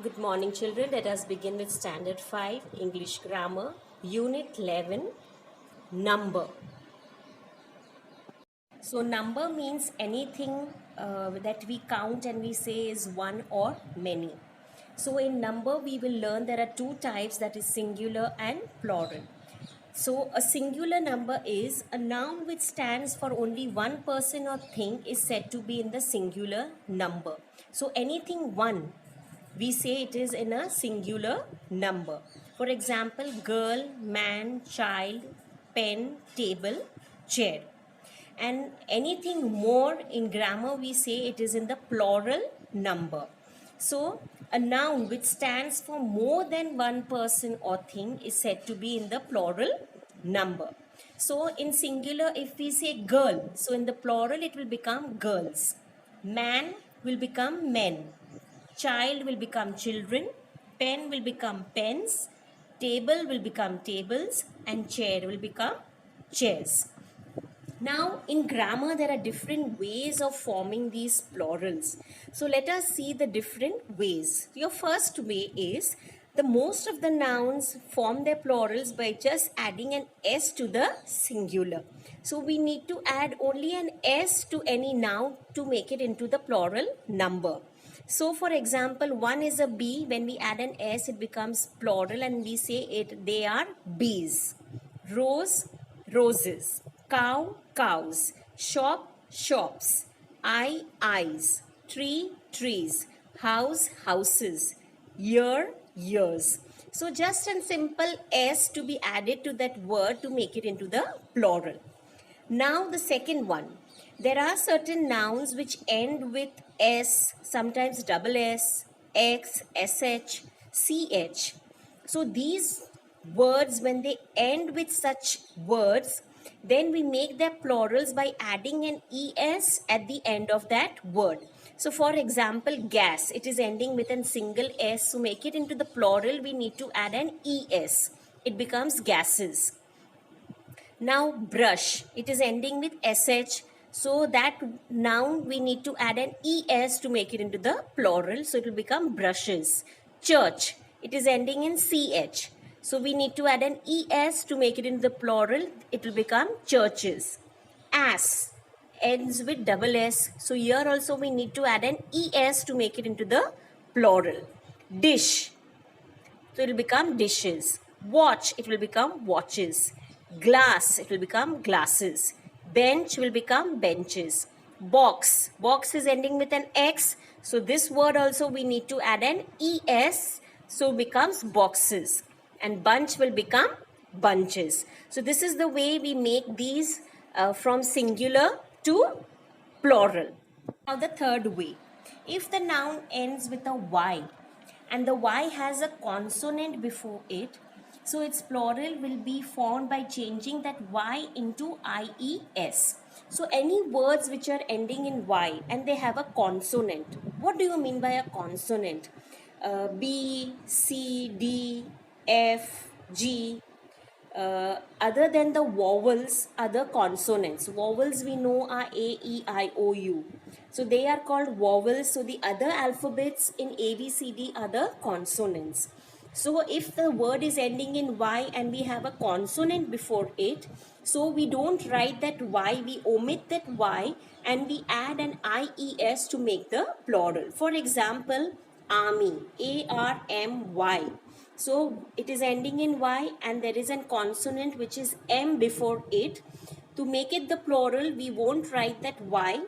Good morning, children. Let us begin with Standard 5 English Grammar, Unit 11, Number. So, number means anything that we count and we say is one or many. So, in number, we will learn there are two types, that is singular and plural. So, a singular number is a noun which stands for only one person or thing is said to be in the singular number. So, anything one, we say it is in a singular number. For example, girl, man, child, pen, table, chair. And anything more in grammar, we say it is in the plural number. So, a noun which stands for more than one person or thing is said to be in the plural number. So, in singular, if we say girl, so in the plural it will become girls. Man will become men. Child will become children. Pen will become pens. Table will become tables. And chair will become chairs. Now, in grammar, there are different ways of forming these plurals. So, let us see the different ways. Your first way is the most of the nouns form their plurals by just adding an s to the singular. So, we need to add only an s to any noun to make it into the plural number. So, for example, one is a bee. When we add an s, it becomes plural and we say it. They are bees. Rose, roses. Cow, cows. Shop, shops. Eye, eyes. Tree, trees. House, houses. Year, years. So just a simple s to be added to that word to make it into the plural. Now the second one. There are certain nouns which end with s, sometimes double s, x, sh, ch. So these words, when they end with such words, then we make their plurals by adding an es at the end of that word. So for example, gas, it is ending with a single s. So make it into the plural, we need to add an es. It becomes gases. Now brush, it is ending with sh. So that noun we need to add an es to make it into the plural. So it will become brushes. Church, it is ending in ch. So we need to add an es to make it into the plural. It will become churches. Ass ends with double s. So here also we need to add an es to make it into the plural. Dish, so it will become dishes. Watch, it will become watches. Glass, it will become glasses. Bench will become benches. Box, box is ending with an X. So this word also we need to add an ES. So becomes boxes. And bunch will become bunches. So this is the way we make these from singular to plural. Now the third way. If the noun ends with a Y, and the Y has a consonant before it, so its plural will be formed by changing that Y into IES. So any words which are ending in Y and they have a consonant. What do you mean by a consonant? B, C, D, F, G. Other than the vowels, other consonants. Vowels we know are A, E, I, O, U. So they are called vowels. So the other alphabets in A, B, C, D are the consonants. So if the word is ending in Y and we have a consonant before it, so we don't write that Y, we omit that Y and we add an IES to make the plural. For example, army, ARMY. So it is ending in Y and there is a consonant which is M before it. To make it the plural, we won't write that Y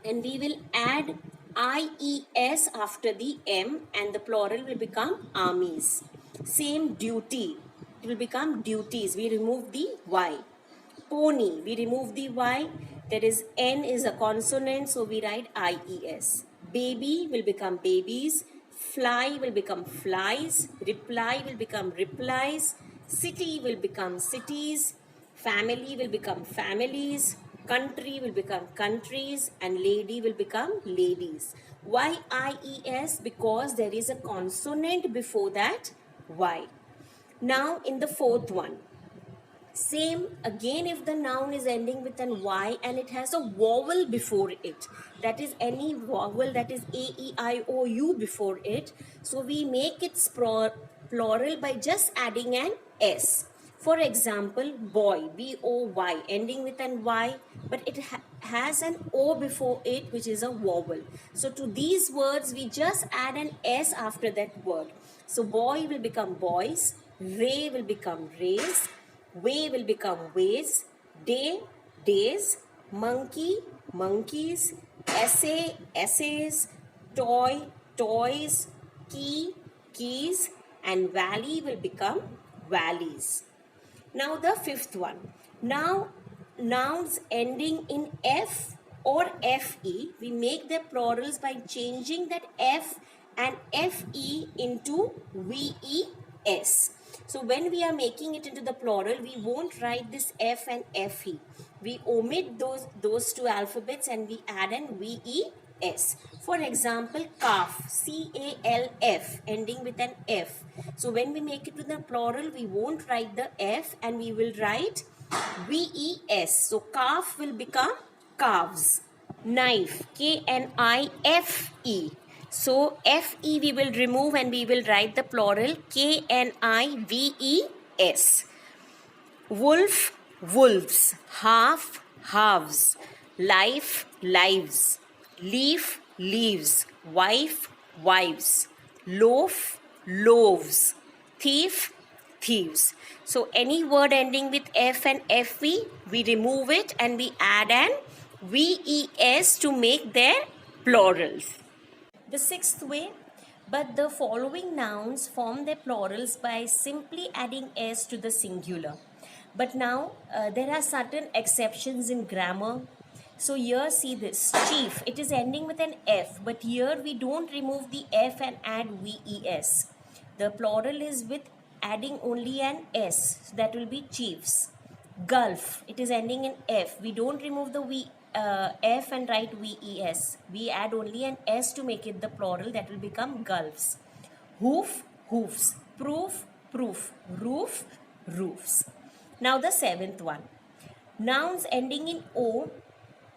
and we will add IES after the M and the plural will become armies. Same duty, it will become duties. We remove the Y. Pony, we remove the Y. There is N is a consonant, so we write IES. Baby will become babies. Fly will become flies. Reply will become replies. City will become cities. Family will become families. Country will become countries. And lady will become ladies. Why IES? Because there is a consonant before that Y. Now in the fourth one. Same again if the noun is ending with an Y and it has a vowel before it. That is any vowel that is A, E, I, O, U before it. So we make its plural by just adding an S. For example, boy, B-O-Y, ending with an Y, but it has an O before it, which is a vowel. So to these words, we just add an S after that word. So boy will become boys, ray will become rays, way will become ways, day, days, monkey, monkeys, essay, essays, toy, toys, key, keys, and valley will become valleys. Now the fifth one. Now nouns ending in F or FE, we make their plurals by changing that F and FE into VES. So when we are making it into the plural, we won't write this F and FE. We omit those two alphabets and we add an VES. For example, calf, C-A-L-F, ending with an F. So when we make it with the plural, we won't write the F and we will write VES. So calf will become calves. Knife, K-N-I-F-E. So F-E we will remove and we will write the plural K-N-I-V-E-S. Wolf, wolves. Half, halves. Life, lives. Leaf, leaves. Wife, wives. Loaf, loaves. Thief, thieves. So any word ending with F and FV, we remove it and we add an VES to make their plurals. The sixth way, but the following nouns form their plurals by simply adding S to the singular. But now there are certain exceptions in grammar. So here see this, chief, it is ending with an F, but here we don't remove the F and add VES. The plural is with adding only an S, so that will be chiefs. Gulf, it is ending in F, we don't remove the F and write VES. We add only an S to make it the plural, that will become gulfs. Hoof, hoofs. Proof, proof. Roof, roofs. Now the seventh one. Nouns ending in O,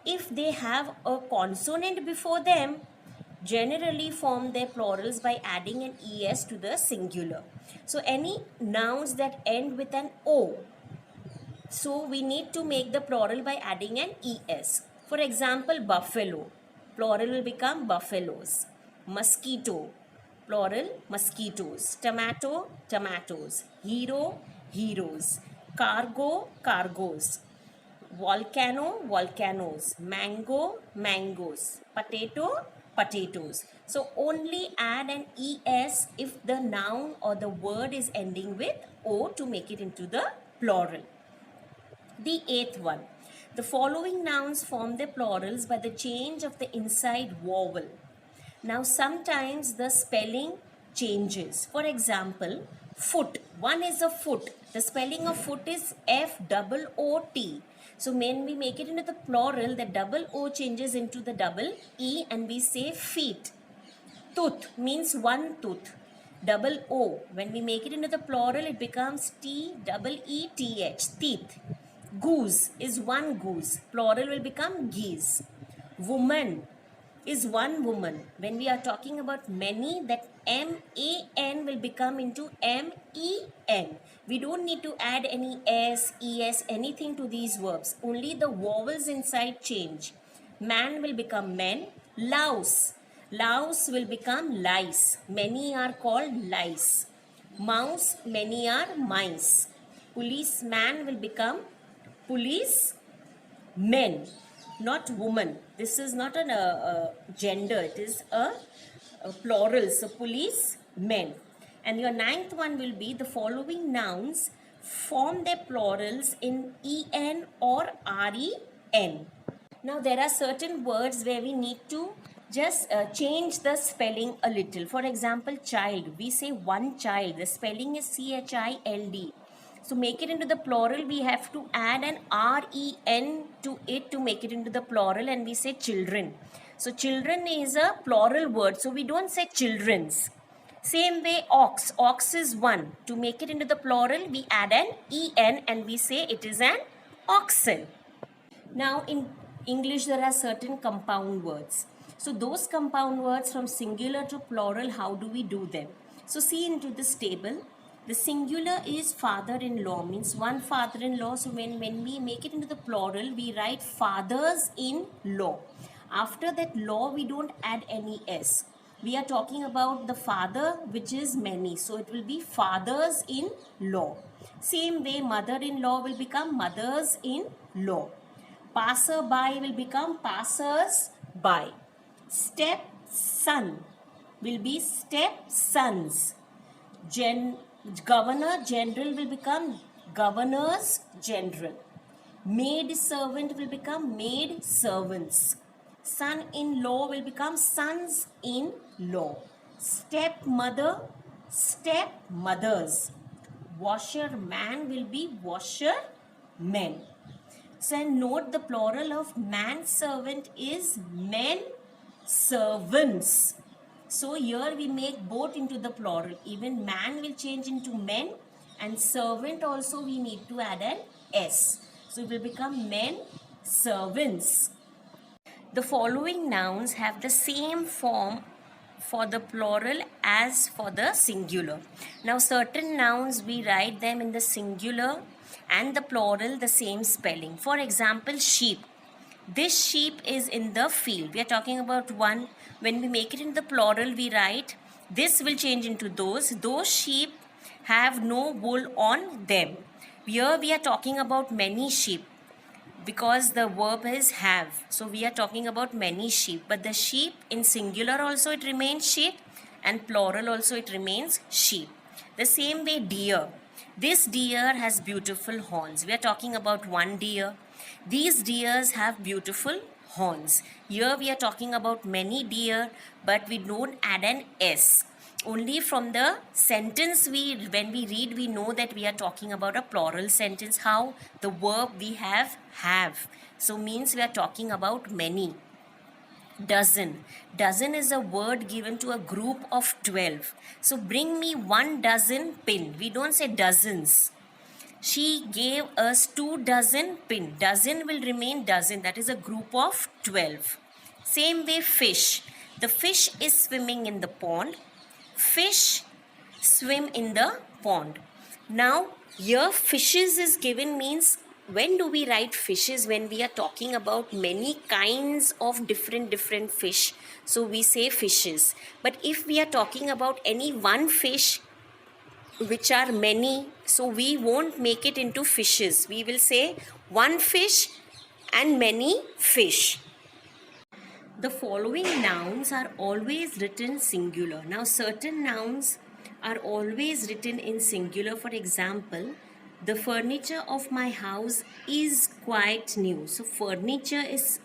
if they have a consonant before them, generally form their plurals by adding an ES to the singular. So any nouns that end with an O, so we need to make the plural by adding an ES. For example, buffalo, plural will become buffaloes. Mosquito, plural mosquitoes. Tomato, tomatoes. Hero, heroes. Cargo, cargoes. Volcano, volcanoes. Mango, mangoes. Potato, potatoes. So only add an ES if the noun or the word is ending with O to make it into the plural. The eighth one. The following nouns form their plurals by the change of the inside vowel. Now sometimes the spelling changes. For example, foot. One is a foot. The spelling of foot is F-O-O-T. So when we make it into the plural, the double O changes into the double E and we say feet. Tooth means one tooth. Double O. When we make it into the plural, it becomes T-E-E-T-H. Teeth. Goose is one goose. Plural will become geese. Woman is one woman. When we are talking about many, that M-A-N will become into M-E-N. We don't need to add any S, ES, anything to these verbs. Only the vowels inside change. Man will become men. Louse. Louse will become lice. Many are called lice. Mouse, many are mice. Policeman will become police men, not woman. This is not a gender, it is a plural. So police men. And your ninth one will be the following nouns form their plurals in EN or REN. Now there are certain words where we need to just change the spelling a little. For example, child, we say one child, the spelling is CHILD. So make it into the plural, we have to add an REN to it to make it into the plural, and we say children. So children is a plural word, so we don't say children's. Same way ox. Ox is one. To make it into the plural, we add an en and we say it is an oxen. Now in English there are certain compound words. So those compound words from singular to plural, how do we do them? So see into this table. The singular is father-in-law, means one father-in-law. So when we make it into the plural, we write fathers-in-law. After that law, we don't add any s. We are talking about the father, which is many. So it will be fathers-in-law. Same way, mother-in-law will become mothers-in-law. Passer-by will become passers-by. Step-son will be step-sons. Governor general will become governors general. Maid servant will become maid servants. Son-in-law will become sons-in-law. Stepmother, stepmothers. Washerman will be washermen. So note the plural of manservant is men servants. So here we make both into the plural. Even man will change into men and servant also we need to add an s. So it will become men servants. The following nouns have the same form for the plural as for the singular. Now certain nouns we write them in the singular and the plural the same spelling. For example, sheep. This sheep is in the field. We are talking about one. When we make it in the plural, we write this will change into those. Those sheep have no wool on them. Here we are talking about many sheep because the verb is have. So we are talking about many sheep. But the sheep in singular also it remains sheep and plural also it remains sheep. The same way deer. This deer has beautiful horns. We are talking about one deer. These deers have beautiful horns. Here we are talking about many deer, but we don't add an s. Only from the sentence when we read, we know that we are talking about a plural sentence. How? The verb we have. So means we are talking about many. Dozen. Dozen is a word given to a group of 12. So bring me 1 dozen pin. We don't say dozens. She gave us 2 dozen pin. Dozen will remain dozen. That is a group of 12. Same way fish. The fish is swimming in the pond. Fish swim in the pond. Now here fishes is given means when do we write fishes? When we are talking about many kinds of different fish. So we say fishes. But if we are talking about any one fish, which are many, so we won't make it into fishes. We will say one fish and many fish. The following nouns are always written singular. Now certain nouns are always written in singular. For example, the furniture of my house is quite new. So furniture is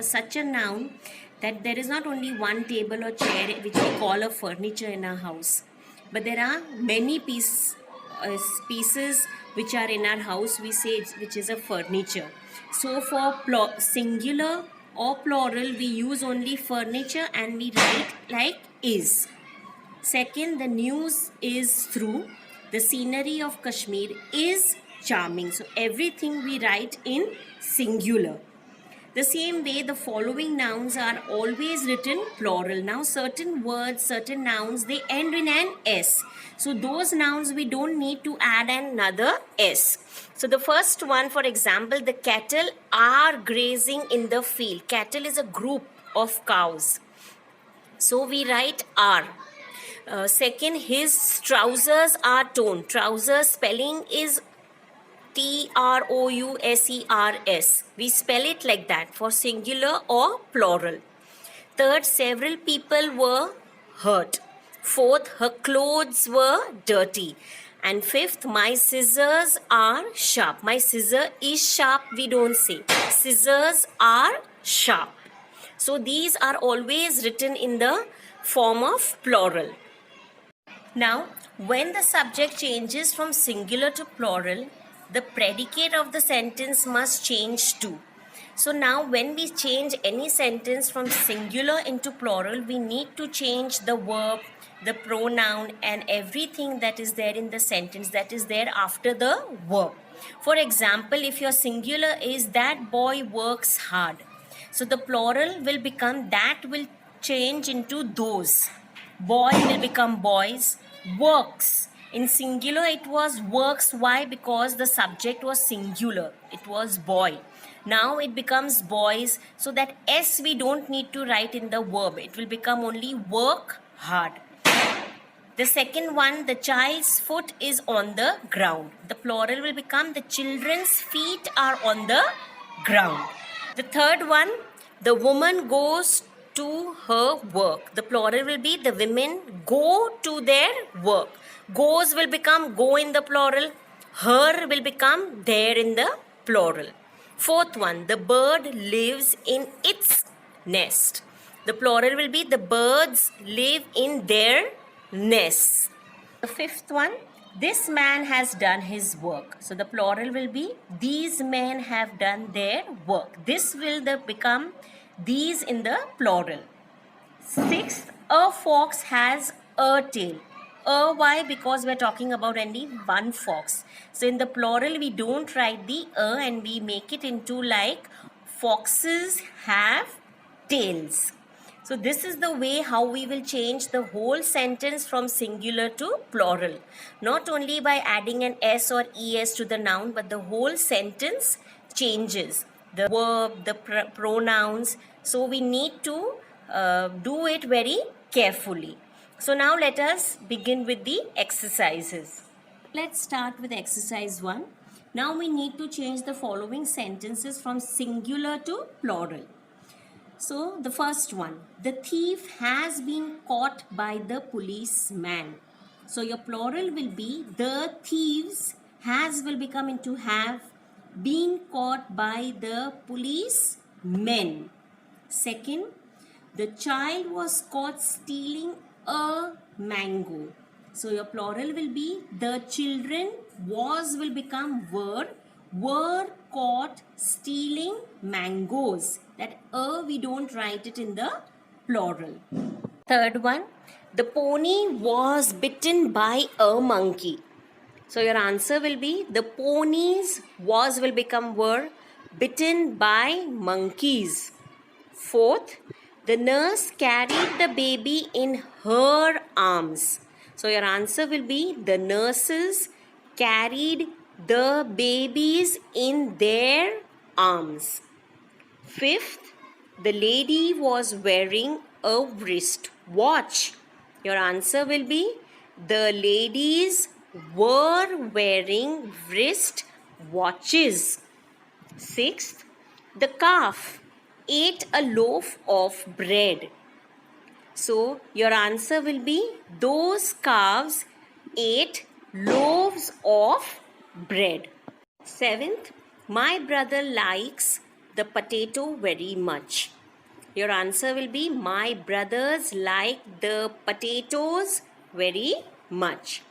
such a noun that there is not only one table or chair which we call a furniture in our house, but there are many pieces which are in our house, we say which is a furniture. So for singular or plural, we use only furniture and we write like is. Second, the news is through. The scenery of Kashmir is charming. So everything we write in singular. The same way, the following nouns are always written plural. Now certain words, certain nouns, they end in an s. So those nouns we don't need to add another s. So the first one, for example, the cattle are grazing in the field. Cattle is a group of cows. So we write are. Second, his trousers are torn. Trousers spelling is Trousers. We spell it like that for singular or plural. Third, several people were hurt. Fourth, her clothes were dirty. And fifth, my scissors are sharp. My scissor is sharp, we don't say. Scissors are sharp. So these are always written in the form of plural. Now, when the subject changes from singular to plural, the predicate of the sentence must change too. So now when we change any sentence from singular into plural, we need to change the verb, the pronoun, and everything that is there in the sentence that is there after the verb. For example, if your singular is that boy works hard, so the plural will become that will change into those. Boy will become boys. Works. In singular, it was works. Why? Because the subject was singular. It was boy. Now it becomes boys. So that S we don't need to write in the verb. It will become only work hard. The second one, the child's foot is on the ground. The plural will become the children's feet are on the ground. The third one, the woman goes to her work. The plural will be the women go to their work. Goes will become go in the plural. Her will become there in the plural. Fourth one, the bird lives in its nest. The plural will be the birds live in their nests. The fifth one, this man has done his work. So the plural will be these men have done their work. This will become these in the plural. Sixth, a fox has a tail. Why? Because we're talking about only one fox. So in the plural, we don't write the and we make it into like foxes have tails. So this is the way how we will change the whole sentence from singular to plural. Not only by adding an S or ES to the noun, but the whole sentence changes. The verb, the pronouns. So we need to do it very carefully. So now let us begin with the exercises. Let's start with exercise 1. Now we need to change the following sentences from singular to plural. So the first one, the thief has been caught by the policeman. So your plural will be the thieves, has will become into have, been caught by the policemen. Second, the child was caught stealing a mango. So your plural will be the children, was will become were caught stealing mangoes. That we don't write it in the plural. Third one, the pony was bitten by a monkey. So your answer will be the ponies was will become were bitten by monkeys. Fourth, the nurse carried the baby in her arms. So your answer will be the nurses carried the babies in their arms. Fifth, the lady was wearing a wrist watch. Your answer will be the ladies were wearing wrist watches. Sixth, the calf ate a loaf of bread. So your answer will be those calves ate loaves of bread. Seventh, my brother likes the potato very much. Your answer will be my brothers like the potatoes very much.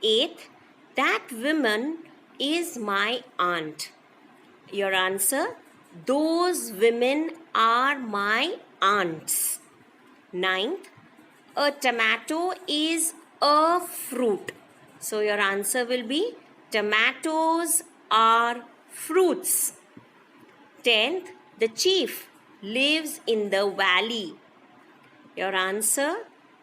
Eighth, that woman is my aunt. Your answer, those women are my aunts. Ninth, a tomato is a fruit. So your answer will be tomatoes are fruits. 10th, the chief lives in the valley. Your answer,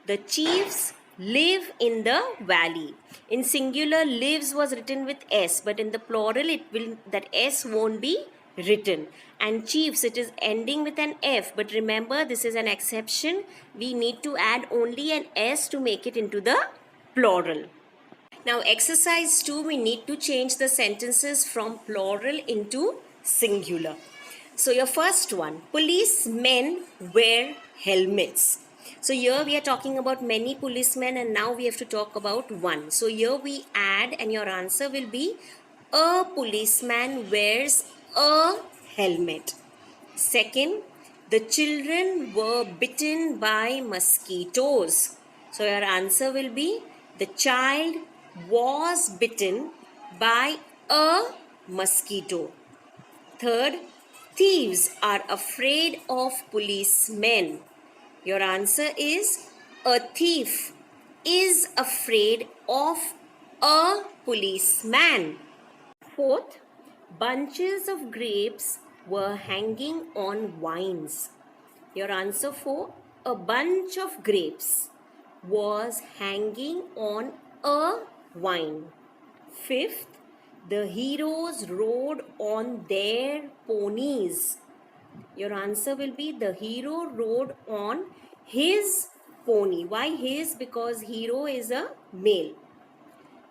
the chiefs live in the valley. In singular, lives was written with S, but in the plural, that S won't be written. And chiefs, it is ending with an F, but remember, this is an exception. We need to add only an S to make it into the plural. Now, exercise 2, we need to change the sentences from plural into singular. So, your first one, policemen wear helmets. So, here we are talking about many policemen and now we have to talk about one. So, here we add and your answer will be a policeman wears a helmet. Second, the children were bitten by mosquitoes. So, your answer will be the child was bitten by a mosquito. Third, thieves are afraid of policemen. Your answer is a thief is afraid of a policeman. Fourth, bunches of grapes were hanging on vines. Your answer 4, a bunch of grapes was hanging on a vine. Fifth, the heroes rode on their ponies. Your answer will be the hero rode on his pony. Why his? Because hero is a male.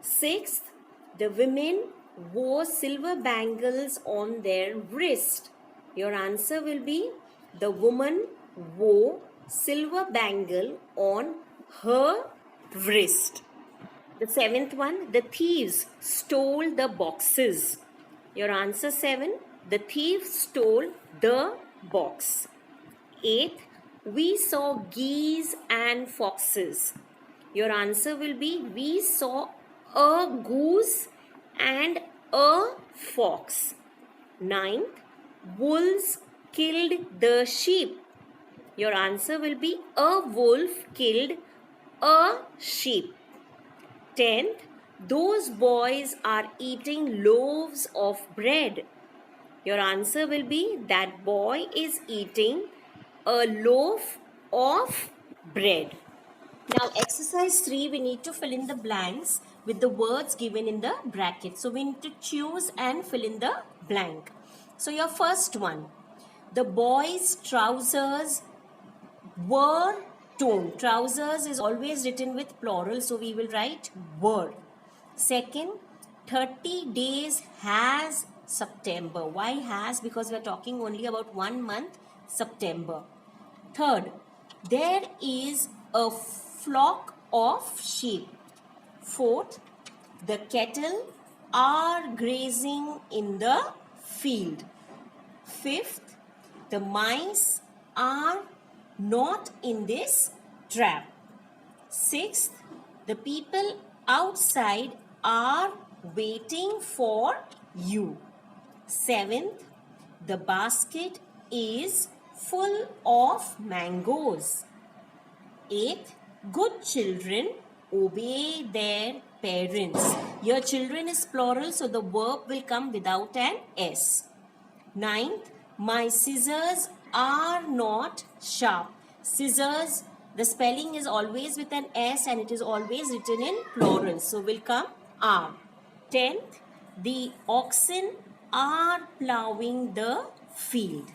Sixth, the women wore silver bangles on their wrist. Your answer will be the woman wore silver bangle on her wrist. The seventh one, the thieves stole the boxes. Your answer 7, the thief stole the box. Eighth, we saw geese and foxes. Your answer will be we saw a goose and a fox. Ninth, wolves killed the sheep. Your answer will be a wolf killed a sheep. 10th, those boys are eating loaves of bread. Your answer will be that boy is eating a loaf of bread. Now exercise 3, we need to fill in the blanks with the words given in the bracket. So we need to choose and fill in the blank. So your first one, the boy's trousers were torn. Trousers is always written with plural, so we will write were. Second, 30 days has September. Why has? Because we are talking only about 1 month, September. Third, there is a flock of sheep. Fourth, the cattle are grazing in the field. Fifth, the mice are not in this trap. Sixth, the people outside are waiting for you. Seventh, the basket is full of mangoes. Eighth, good children obey their parents. Your children is plural, so the verb will come without an S. Ninth, my scissors are not sharp. Scissors, the spelling is always with an S and it is always written in plural, so will come are. 10th, the oxen are plowing the field.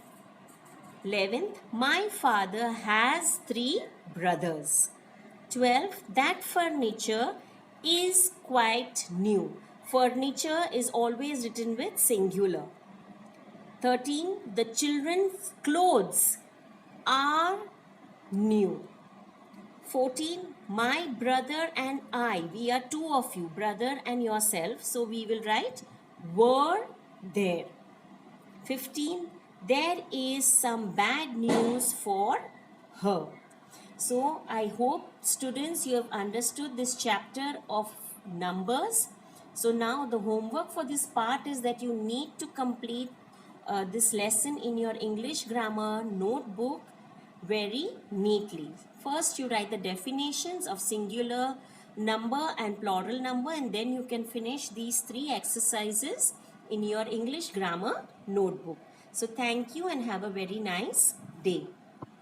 11th, my father has 3 brothers. 12th, that furniture is quite new. Furniture is always written with singular. 13, the children's clothes are new. 14, my brother and I, we are 2 of you, brother and yourself, so we will write were there. 15, there is some bad news for her. So I hope students you have understood this chapter of numbers. So now the homework for this part is that you need to complete this lesson in your English grammar notebook very neatly. First you write the definitions of singular number and plural number, and then you can finish these 3 exercises in your English grammar notebook. So thank you and have a very nice day.